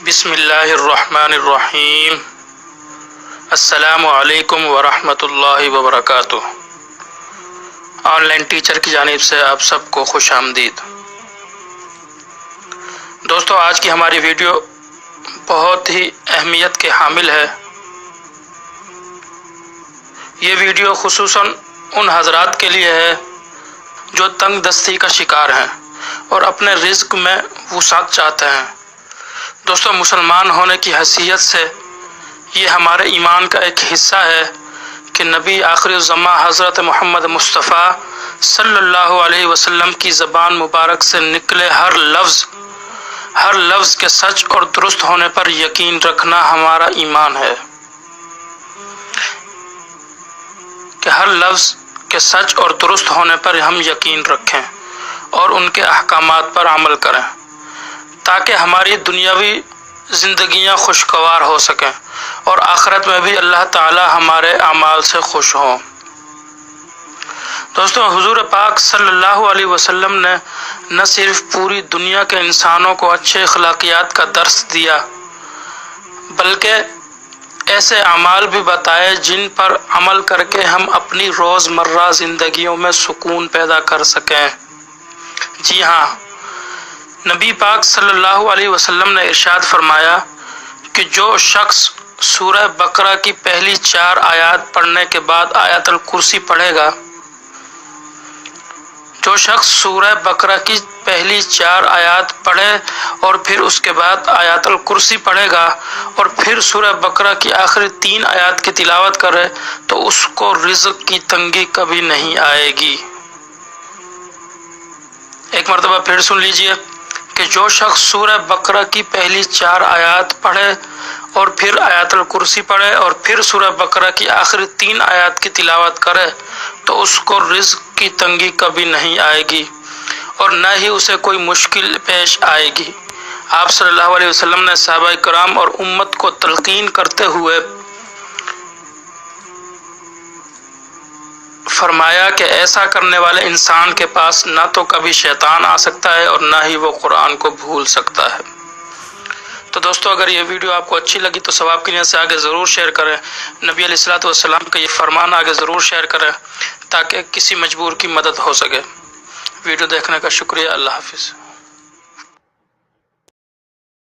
بسم اللہ الرحمن الرحیم۔ السلام علیکم ورحمۃ اللہ وبرکاتہ۔ آن لائن ٹیچر کی جانب سے آپ سب کو خوش آمدید۔ دوستو، آج کی ہماری ویڈیو بہت ہی اہمیت کے حامل ہے۔ یہ ویڈیو خصوصاً ان حضرات کے لیے ہے جو تنگ دستی کا شکار ہیں اور اپنے رزق میں وسعت چاہتے ہیں۔ دوستو، مسلمان ہونے کی حیثیت سے یہ ہمارے ایمان کا ایک حصہ ہے کہ نبی آخر الزماں حضرت محمد مصطفیٰ صلی اللہ علیہ وسلم کی زبان مبارک سے نکلے ہر لفظ کے سچ اور درست ہونے پر یقین رکھنا ہمارا ایمان ہے، کہ ہر لفظ کے سچ اور درست ہونے پر ہم یقین رکھیں اور ان کے احکامات پر عمل کریں تاکہ ہماری دنیاوی زندگیاں خوشگوار ہو سکیں اور آخرت میں بھی اللہ تعالی ہمارے اعمال سے خوش ہوں۔ دوستو، حضور پاک صلی اللہ علیہ وسلم نے نہ صرف پوری دنیا کے انسانوں کو اچھے اخلاقیات کا درس دیا بلکہ ایسے اعمال بھی بتائے جن پر عمل کر کے ہم اپنی روزمرہ زندگیوں میں سکون پیدا کر سکیں۔ جی ہاں، نبی پاک صلی اللہ علیہ وسلم نے ارشاد فرمایا کہ جو شخص سورہ بقرہ کی پہلی 4 آیات پڑھنے کے بعد آیت الکرسی پڑھے گا، جو شخص سورہ بقرہ کی پہلی 4 آیات پڑھے اور پھر اس کے بعد آیت الکرسی پڑھے گا اور پھر سورہ بقرہ کی آخری 3 آیات کی تلاوت کرے تو اس کو رزق کی تنگی کبھی نہیں آئے گی۔ ایک مرتبہ پھر سن لیجئے کہ جو شخص سورہ بقرہ کی پہلی 4 آیات پڑھے اور پھر آیت الکرسی پڑھے اور پھر سورہ بقرہ کی آخری 3 آیات کی تلاوت کرے تو اس کو رزق کی تنگی کبھی نہیں آئے گی اور نہ ہی اسے کوئی مشکل پیش آئے گی۔ آپ صلی اللہ علیہ وسلم نے صحابہ کرام اور امت کو تلقین کرتے ہوئے فرمایا کہ ایسا کرنے والے انسان کے پاس نہ تو کبھی شیطان آ سکتا ہے اور نہ ہی وہ قرآن کو بھول سکتا ہے۔ تو دوستو، اگر یہ ویڈیو آپ کو اچھی لگی تو ثواب کی نیت سے آگے ضرور شیئر کریں۔ نبی علیہ الصلوۃ والسلام کا یہ فرمان آگے ضرور شیئر کریں تاکہ کسی مجبور کی مدد ہو سکے۔ ویڈیو دیکھنے کا شکریہ۔ اللہ حافظ۔